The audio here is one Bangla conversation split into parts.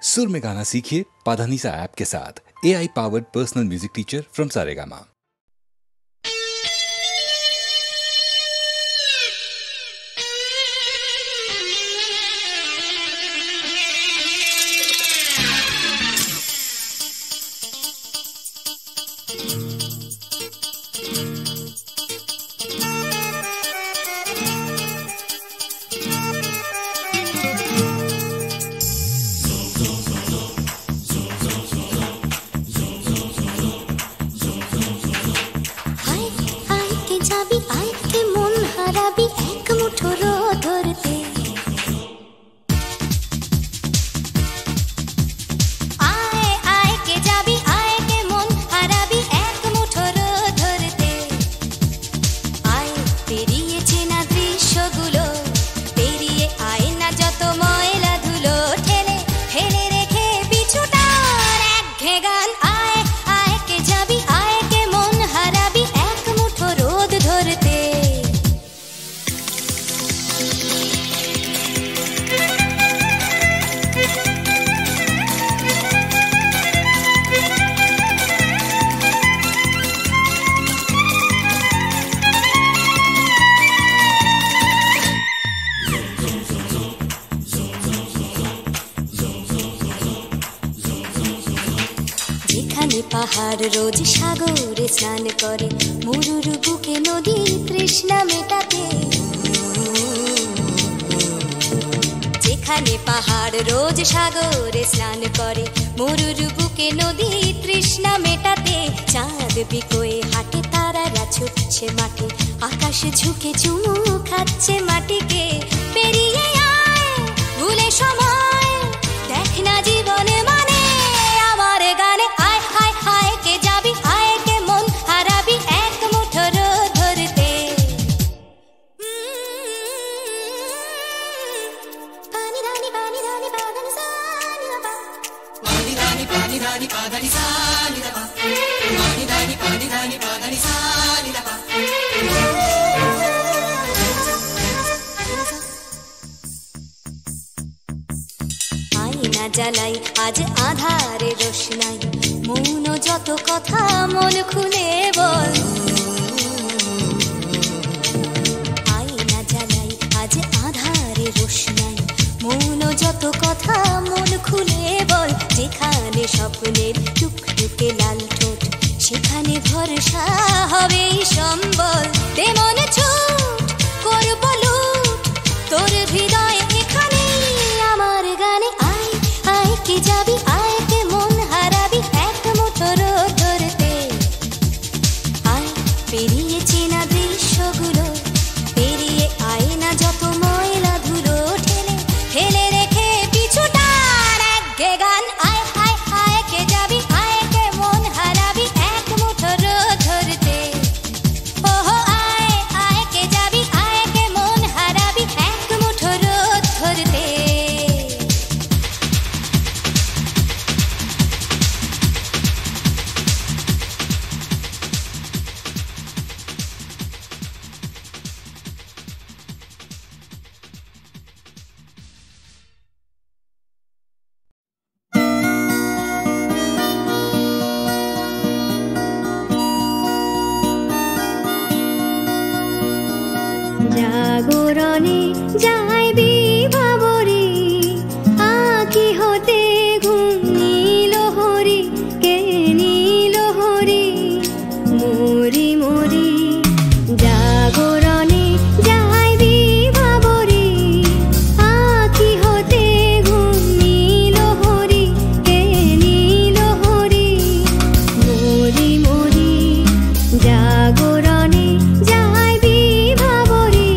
सुर में गाना सीखिए पाधानीसा ऐप के साथ। AI powered personal music teacher from Saregama. পাহাড় রোজ সাগরে স্নান করে, মরুর বুকে নদী তৃষ্ণা মেটাতে। যেখানে পাহাড় রোজ সাগরে স্নান করে, মরুর বুকে নদী তৃষ্ণা মেটাতে। চাঁদ বিকোয়ে হাঁটে, তারারা ছুটছে মাঠে, আকাশ ঝুঁকে চুমু খাচ্ছে মাটিকে। পেরিয়ে আয় ভুলে সময়, দেখ না জীবনে মানে আমার গানে। আয় হায় হায় কে যাবি, আয় কে মন হারাবি এক মুঠো রোদ ধরতে। পানি রানি পানি রানি পাদানি সানি রাবা, পানি রানি পানি রানি পাদানি সানি রাবা, পানি রানি পানি রানি পাদানি সানি রাবা। আয়না জ্বালাই আজ আধারে রোশনাই, মৌন যত কথা মন খুলে বল। আয়না জ্বালাই আজ আধারে রোশনাই, মৌন যত কথা মন খুলে বল। যেখানে স্বপ্নের টুকটুকে লাল ঠোঁট, সেখানে ভরসা হবে সম্বল। তেমন ছুট করব লুট তোর হৃদয় এখানে আমার গানে। আয় আয় কে যাবি, আয় কে মন হারাবি এক মুঠো রোদ ধরতে। আয় পেরিয়ে চেনা দৃশ্যগুলো, পেরিয়ে আয় না যত ময়লা ধুলো, ঠেলে ঠেলে রেখে পিছুটার একঘে গান। আয় হায় হায় কে যাবি, আয় কে মন হারাবি এক মুঠো রোদ ধরতে। ওহো আয় আয় কে যাবি, আয় কে মন হারাবি এক মুঠো রোদ ধরতে। জাগরণে যাই বিভাবরী, আঁখি হতে ঘুম নীল হরি, কে নীল হরি মরি মরি। জাগরণে যাই বিভাবরী, আঁখি হতে ঘুম নীল হরি, কে নীল হরি মরি মরি। জাগরণে যাই বিভাবরী,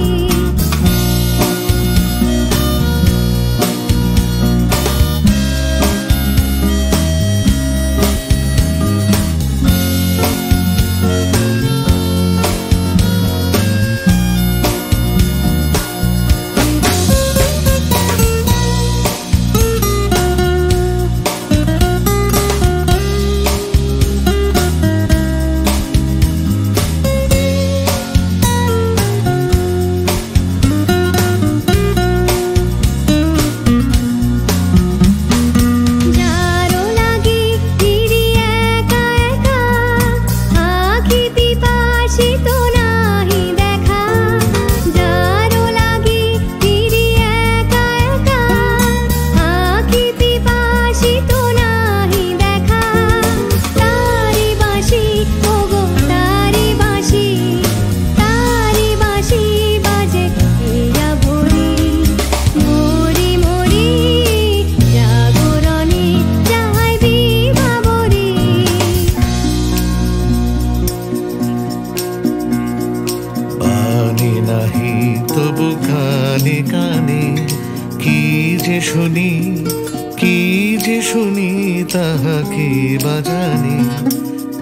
যে শুনি তাহাকে বাজানে,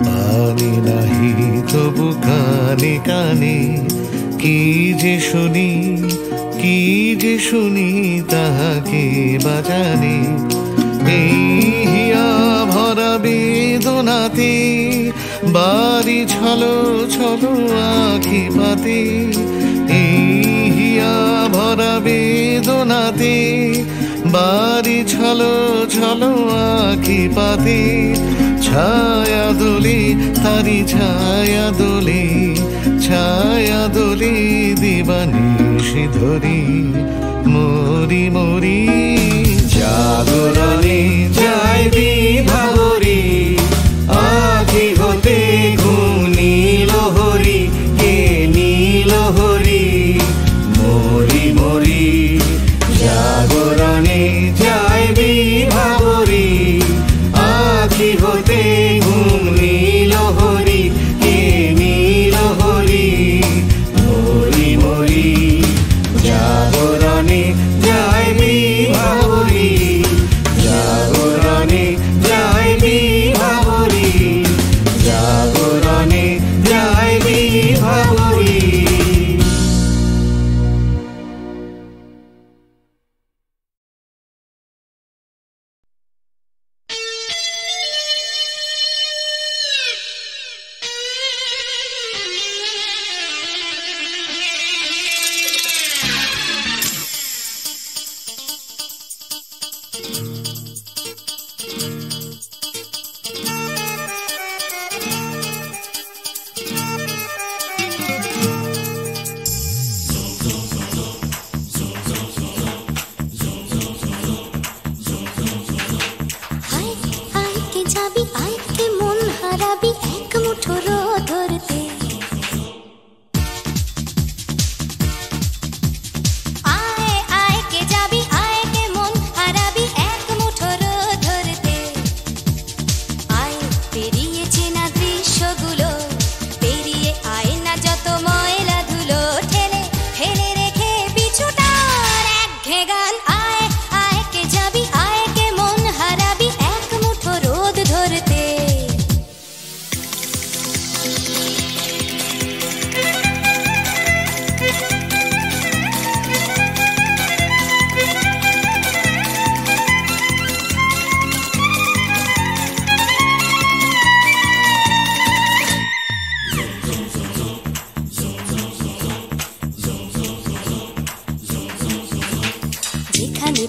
পানি নাহি তবু কানে কানে। কি যে শুনি, কি যে শুনি তাহাকে বাজানে। এই হিয়া ভরা বেদনাতে বাড়ি ছলো ছলো আখি পাতে। এই হিয়া ভরা বেদনাতে বাড়ি ছলো ছলো আখি পাতে। ছায়া দোলে তারি ছায়া দোলে, ছায়া দোলে দিবানিশি ধরি মরি মরি। জাগরণে যায় বিভাবরী, আখি হতে ঘুম নীল হরি, কে নীল হরি মরি মরি। জাগরণে যায় বিভাবরী, আখি হতে ঘুম নীল হরি, কে নীল হরি মরি মরি। জাগরণে যায় বিভাবরী, জাগরণে যায় বিভাবরী, জাগরণে যায় বিভাবরী।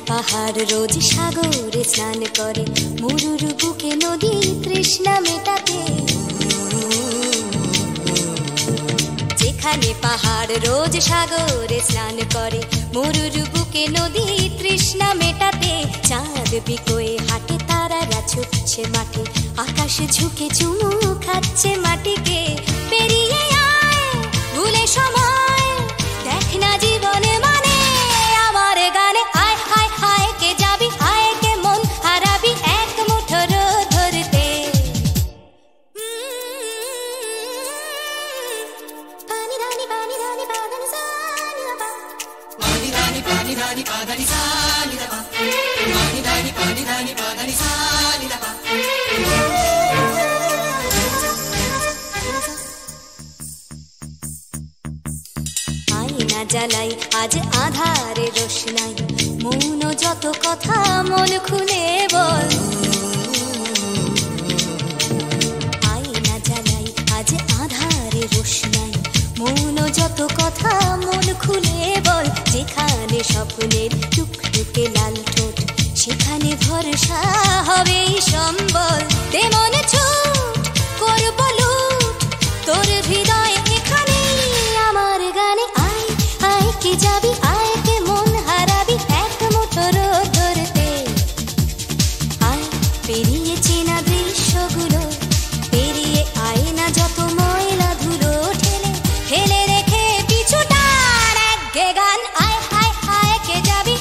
পাহাড় রোজ সাগরে স্নান করে, মরুর বুকে নদী তৃষ্ণা মেটাতে। যেখানে পাহাড় রোজ সাগরে স্নান করে, মরুর বুকে নদী তৃষ্ণা মেটাতে। চাঁদ বিকোয়ে হাটে তারারা ছুটছে মাঠে, আকাশে ঝুঁকে চুমু খাচ্ছে মাটিকে। পেরিয়ে আয় ভুলে সময়, দেখ না জীবনে মানে আমার গানে। আয় আয় আয় কে যাবি, আয় কে মন হারাবি এক মুঠো রোদ ধরতে। পানি রানি পানি রানি পাদানি সানি রাবা, পানি রানি পাদানি সানি রাবা, পানি রানি পাদানি সানি রাবা। আয়না জ্বালাই আজ আধারে রোশনাই, মৌন যত কথা মন খুলে বল। আয়না জ্বালাই আজ আধারে রোশনাই, মৌন যত কথা মন খুলে বল। যেখানে স্বপ্নের টুকটুকে লাল ঠোঁট, সেখানে ভরসা হবে সম্বল। তেমন ছুট করব লুট তোর হৃদয় এখানে আমার গানে। আয় আয় কে যাবি, আয় কে মন হারাবি এক মুঠো রোদ ধরতে। আয় পেরিয়ে চেনা দৃশ্যগুলো, পেরিয়ে আয় না যত ময়লা ধুলো। ঠেলে ফেলে রেখে পিছুটার এক গান। আয় আয় আয় কে যাবি,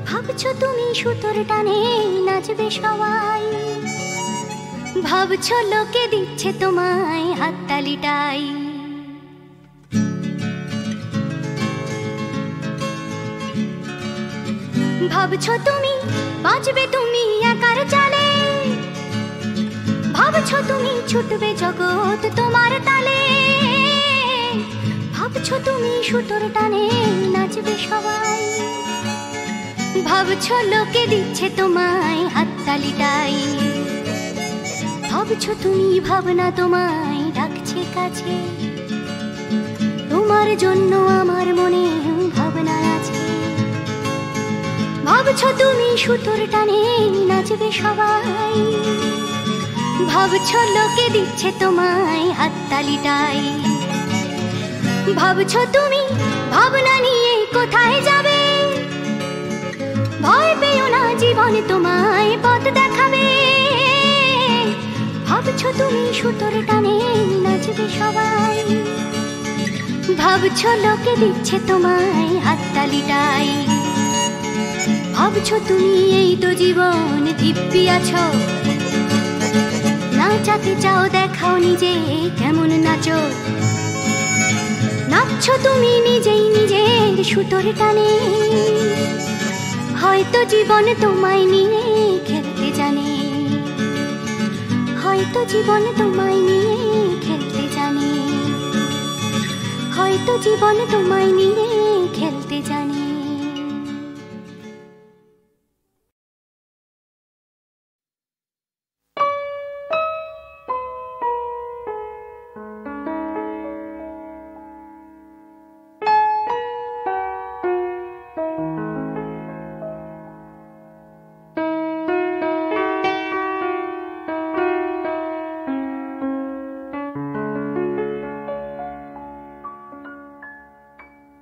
ভাবছো তুমি সুতোর টানে নাচবে সবাই, ভাবছো লোকে দিচ্ছে তোমায় হাততালিটাই। ভাবছো তুমি বাঁচবে তুমি একার চালে, ভাবছো তুমি ছুটবে জগৎ তোমার তালে, ভাবছো তুমি সুতোর টানে নাচবে সবাই, ভাবছো লোকে দিচ্ছে তোমায় হাততালিটাই। ভাবছো তুমি ভাবনা তোমায় ডাকছে কাছে, তোমার জন্য আমার মনে ভাবনা আছে। ভাবছো তুমি সুতোর টানে নাচবে সবাই, ভাবছো লোকে দিচ্ছে তোমায় হাততালিটাই। ভাবছো তুমি ভাবনা নিয়ে কোথায় যাবে, ভয় পেও না জীবন তোমায় পথ দেখাবে। ভাবছো তুমি সুতোর টানে নাচবে সবাই, ভাবছো লোকে দিচ্ছে তোমায় হাততালিটাই। ভাবছো তুমি এই তো জীবন দিব্যি আছো, নাচাতে চাও দেখাও নিজে কেমন নাচো। নাচছো তুমি নিজেই নিজের সুতোর টানে, হয়তো জীবন তোমায় নিয়ে খেলতে জানে, হয়তো জীবন তোমায় নিয়ে খেলতে জানে, হয়তো জীবন তোমায় নিয়ে খেলতে জানে।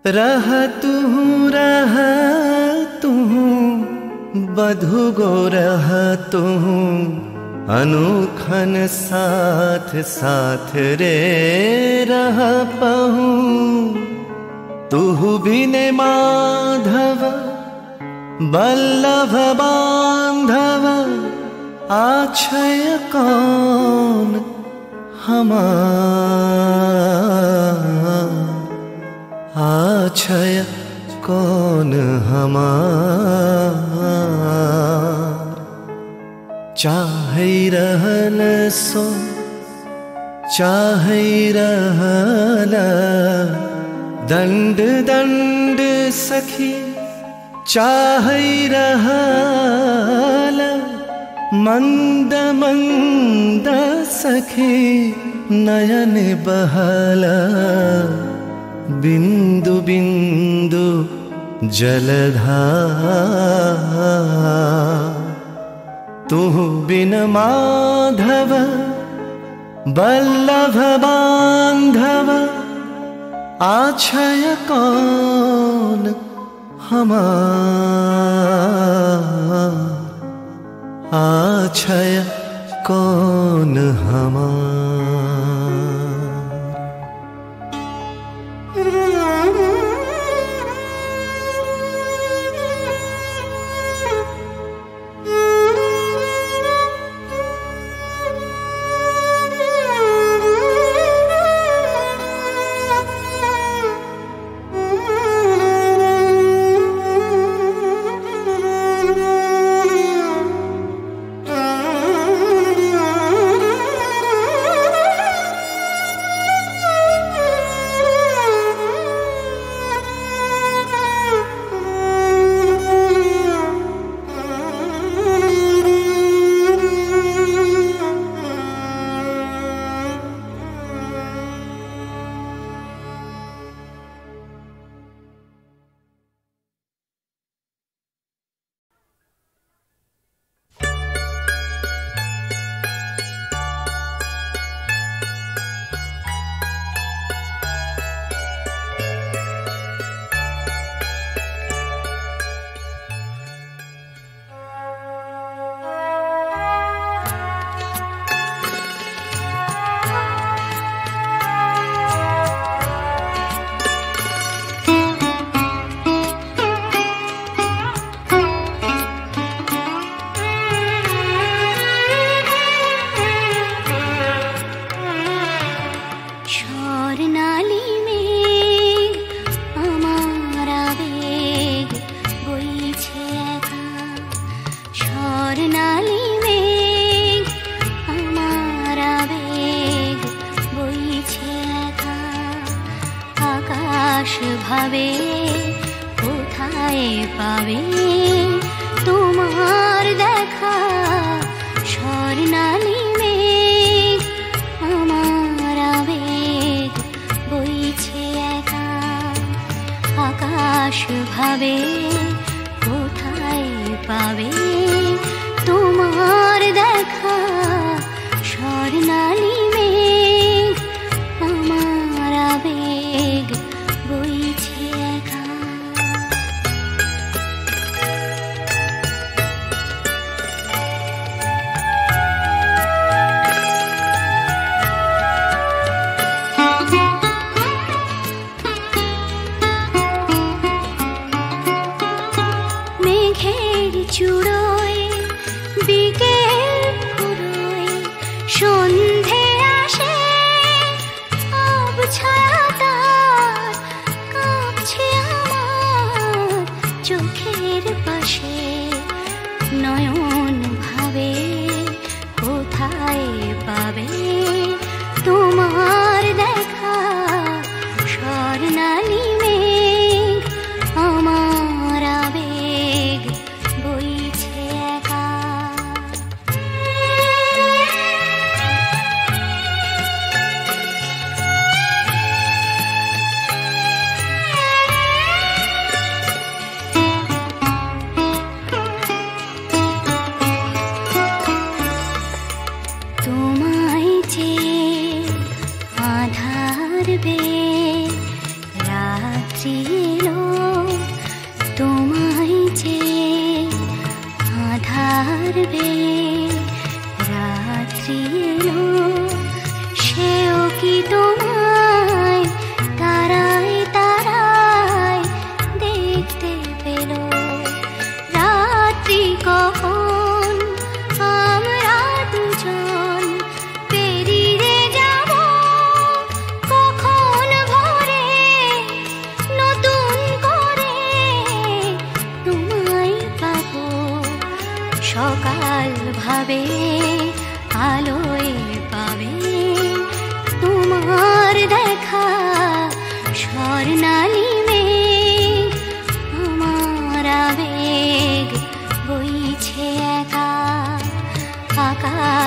रहा तू बधु गो रहा तू अनुखन साथ साथ रे रहा पहूँ। तू बिने माधव बल्लभ बांधव आछय कौन हमार, आछय कौन हमार। चाहे रहल सो चाहे रहल दंड दंड सखी, चाहे रहल मंद मंद सखी नयन बहला। बिंदु बिंदु जलधार तू बिन माधव बल्लभ बांधव आछय कौन हमार, आछय कौन हमार।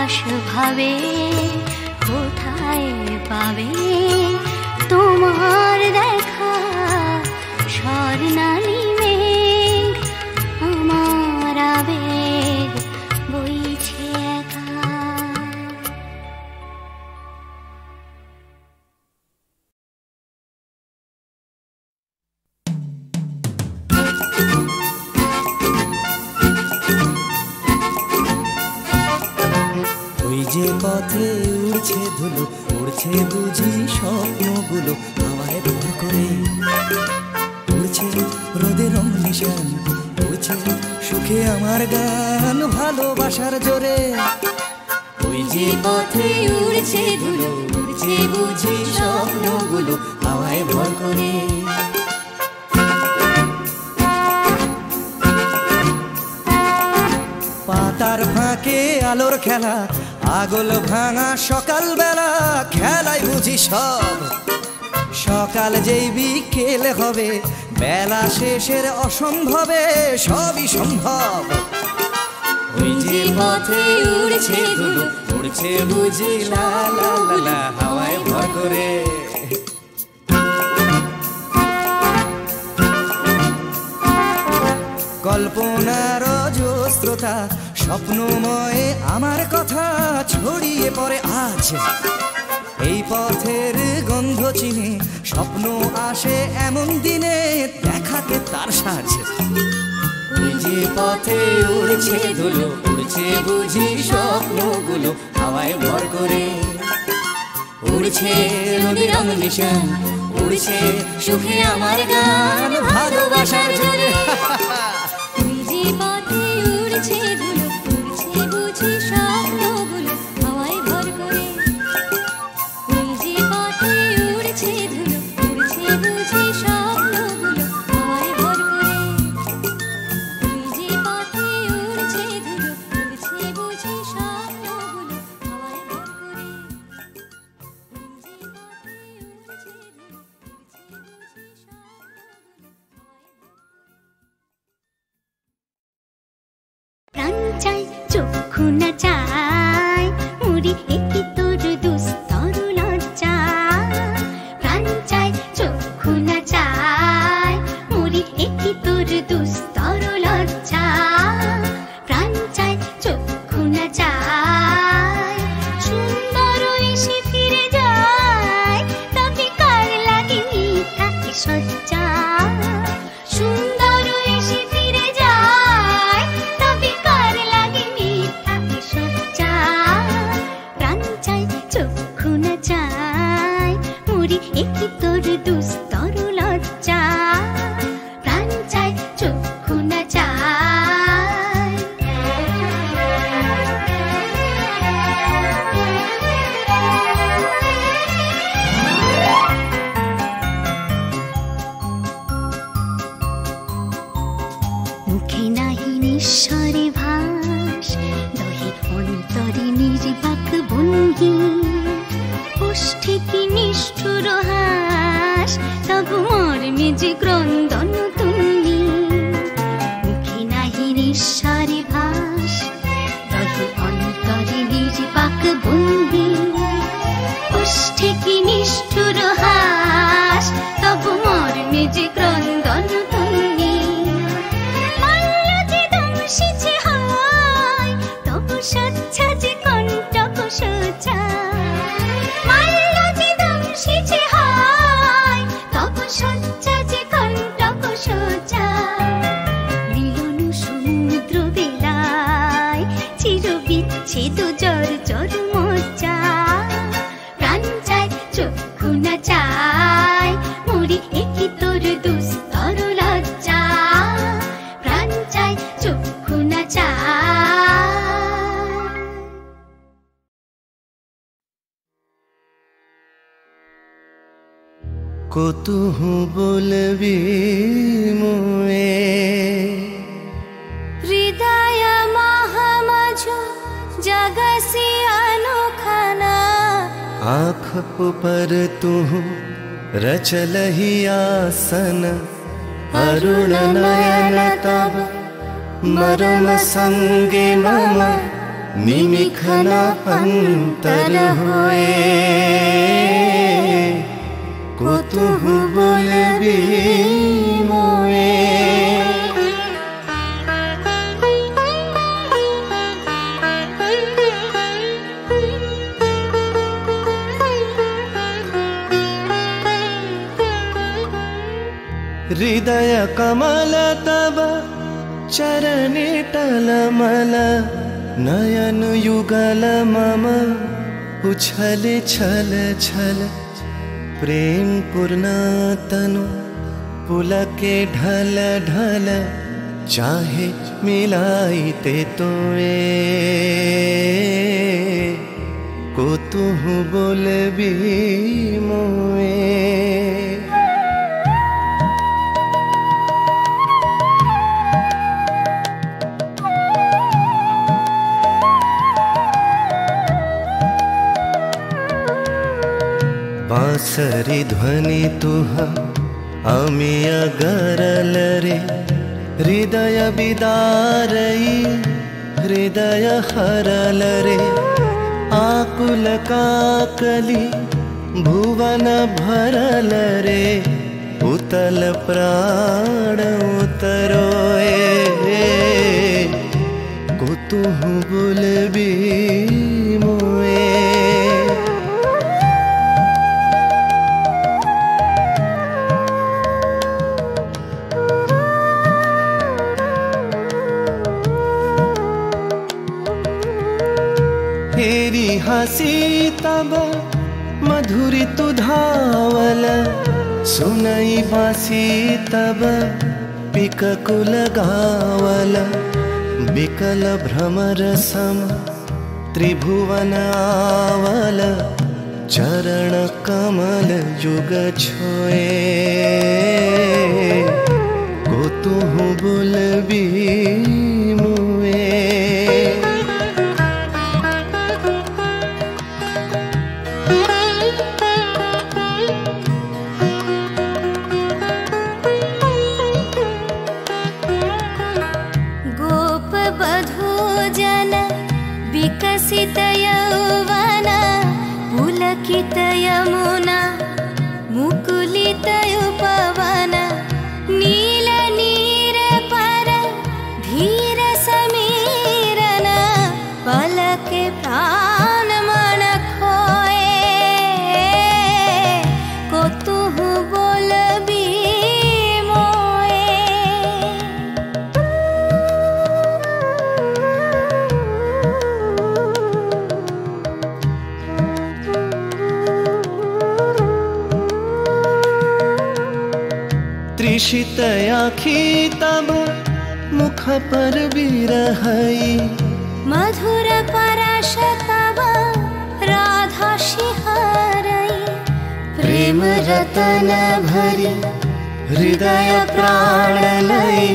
আকাশ ভাবে কোথায় পাবে তোমার দেখা স্বর্ণালী মেঘ আমার আবেগ বইছে একা। ওই যে পথে উড়ছে ধুলো, উড়ছে বুঝি স্বপ্নগুলো হাওয়ায় ভর করে, উড়ছে রোদের রং নিশান, উড়ছে সুখে আমার গান ভালোবাসার জোরে। ওই যে পথে উড়ছে ধুলো, উড়ছে বুঝি স্বপ্নগুলো হাওয়ায় ভর করে। পাতার ফাঁকে আলোর খেলা, আগল ভাঙা সকালবেলা, খেলায় বুঝি সব সকাল যেই বিকেল হবে, বেলা শেষের অসম্ভবে সবই সম্ভব। ওই যে পথে উড়ছে ধুলো, উড়ছে বুঝি লা লা লা লা হাওয়ায় ভর করে। কল্পনার অজস্রতা স্বপ্নময় আমার কথা ছড়িয়ে পড়ে আজ। এই পথের গন্ধ চিনে স্বপ্ন আসে এমন দিনে দেখাতে তার সাজ। ওই যে পথে উড়ছে ধুলো, উড়ছে বুঝি স্বপ্নগুলো হাওয়ায় ভর করে। উড়ছে নদীর রং নিশান, উড়ছে সুখে আমার গান ভালোবাসার জোরে। ওই যে পথে উড়ছে ধুলো, উড়ছে বুঝি স্বপ্নগুলো হাওয়ায় ভর করে। ওই যে পথে উড়ছে ধুলো, উড়ছে বুঝি স্বপ্নগুলো হাওয়ায় ভর করে। ওই যে পথে উড়ছে ধুলো, উড়ছে বুঝি স্বপ্নগুলো হাওয়ায় ভর করে। ওই যে পথে উড়ছে ধুলো, উড়ছে বুঝি প্রাণ চাই চক্ষু না চাই মুড়ি একটি তোর দুস্তর লজ্জা। প্রাণ চাই চক্ষু না চাই মুড়ি একটি তোর দুস্তর লজ্জা। প্রাণ চাই চক্ষু না চাই সুন্দর এসে ফিরে যায়, তবে কার লাগে মিথ্যা সজ্জা। সুন্দর এসে ফিরে যায়, তবে কার লাগে মিথ্যা সজ্জা। প্রাণ চাই চক্ষু না চাই মুড়ি একটি তোর দুস্তর লজ্জা। প্রাণ চাই চক্ষু না চাই। মুখে নাহি নিঃস্বরে ভাস, দহে অন্তরে নির্বাক ভঙ্গি। ওষ্ঠে কি নিষ্ঠুর হাস, তবু মর্মে যে ক্রন্দন তুল্লি। মুখে নাহি নিঃস্বরে ভাস, দহে অন্তরে নির্বাক ভঙ্গি। ওষ্ঠে কি নিষ্ঠুর হাস, তবু মর্মে যে ক্রন্দন তুল্লি। মাল্য যে দংশিছে হয়, তবু সচ্ছা যে কণ্টক সোজা। মাল্য যে দংশিছে হয়, তবু সচ্ছা যে কণ্টক সোজা। মিলন সমুদ্র বেলায় চির বিচ্ছেদ জর জর মজ্জা। প্রাণ চাই চক্ষু না চাই মুড়ি একই তোর দুস্তর লজ্জা। প্রাণ চাই চক্ষু না চাই। কতুহু বলবি মুয়ে হৃদয় মহামাঝো জগসি अनुखाना। आँख पर तू रचलहि आसन, अरुण नयन तब मरम संगे मम निमिखना अंतर होए कुतुहु बोलबी मोए हृदय कमल तब चरणे टलमल नयन युगल मम उछल छल छल प्रेम पूर्ण तनु पुलके ढल ढल चाहे मिलाइते तोए कुतुहु बोलबी मोए बांसरी ध्वनि तुह अमिय गरल रे हृदय बिदारई हृदय हरल रे आकुल काकली भुवन भरल रे उतल प्राण उतरोए कुतुहु बोलबी मोए तेरी हंसी तब मधुरी तु धावल सुनई बासी तब पिककुल गावल बिकल भ्रमर सम त्रिभुवन आवल चरण कमल युग छोए कुतुहु बोलबी मोए विकसित यौवन पुलकित यमुना मुकुलित उपवन नील नीर पर धीर समीरन पलके प्राण मन खोए कुतुहु बोलबी मोए त्रिषित आखी तब मुख पर बिरहई मधुर परश तब राधा शिहरई प्रेम रतन भरी हृदय प्राण लई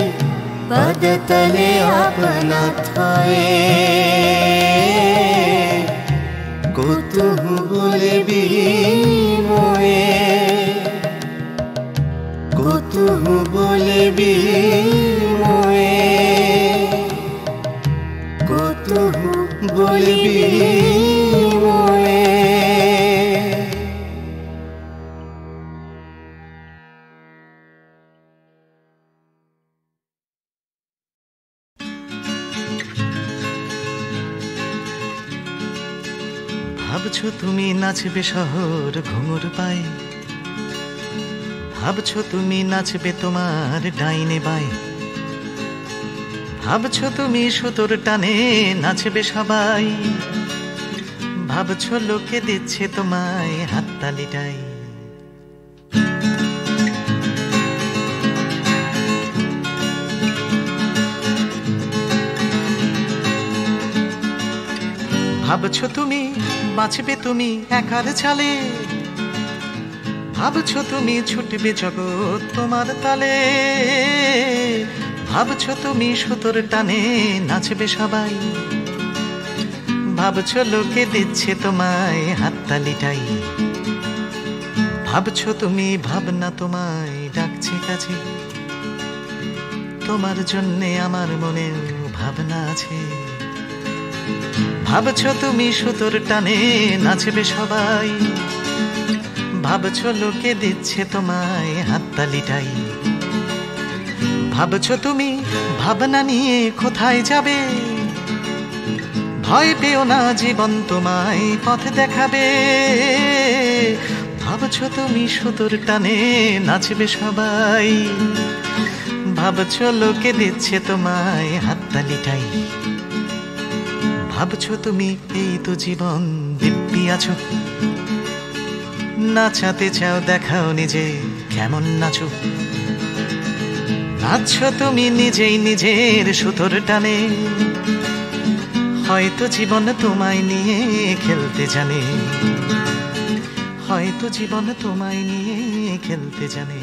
पद तले अपना थोए कुतुहु बोलबी मोए कुतुहु बोलबी मोए कुतुहु बोलबी मोए ভাবছো তুমি নাচবে শহর ঘুঙুর পায়ে ভাবছো তুমি নাচবে তোমার ডাইনে বায়ে ভাবছো তুমি সুতোর টানে নাচবে সবাই ভাবছো লোকে দিচ্ছে তোমায় হাততালিটাই ভাবছো তুমি বাঁচবে তুমি একার চালে ভাবছো তুমি ছুটবে জগৎ তোমার তালে ভাবছো তুমি সুতোর টানে নাচবে সবাই ভাবছো লোকে দিচ্ছে তোমায় হাততালিটাই ভাবছো তুমি ভাবনা তোমায় ডাকছে কাছে তোমার জন্যে আমার মনেও ভাবনা আছে ভাবছো তুমি সুতোর টানে নাচবে সবাই, ভাবছো লোকে দিচ্ছে তোমায় হাততালিটাই। ভাবছো তুমি ভাবনা নিয়ে কোথায় যাবে, ভয় পেও না জীবন তোমায় পথ দেখাবে। ভাবছো তুমি সুতোর টানে নাচবে সবাই, ভাবছো লোকে দিচ্ছে তোমায় হাততালিটাই। ভাবছো তুমি এই তো জীবন দিব্যি আছো, নাচাতে চাও দেখাও নিজে কেমন নাচো। নাচছো তুমি নিজেই নিজের সুতোর টানে, হয়তো জীবন তোমায় নিয়ে খেলতে জানে, হয়তো জীবন তোমায় নিয়ে খেলতে জানে,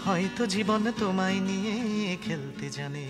হয়তো জীবন তোমায় নিয়ে খেলতে জানে।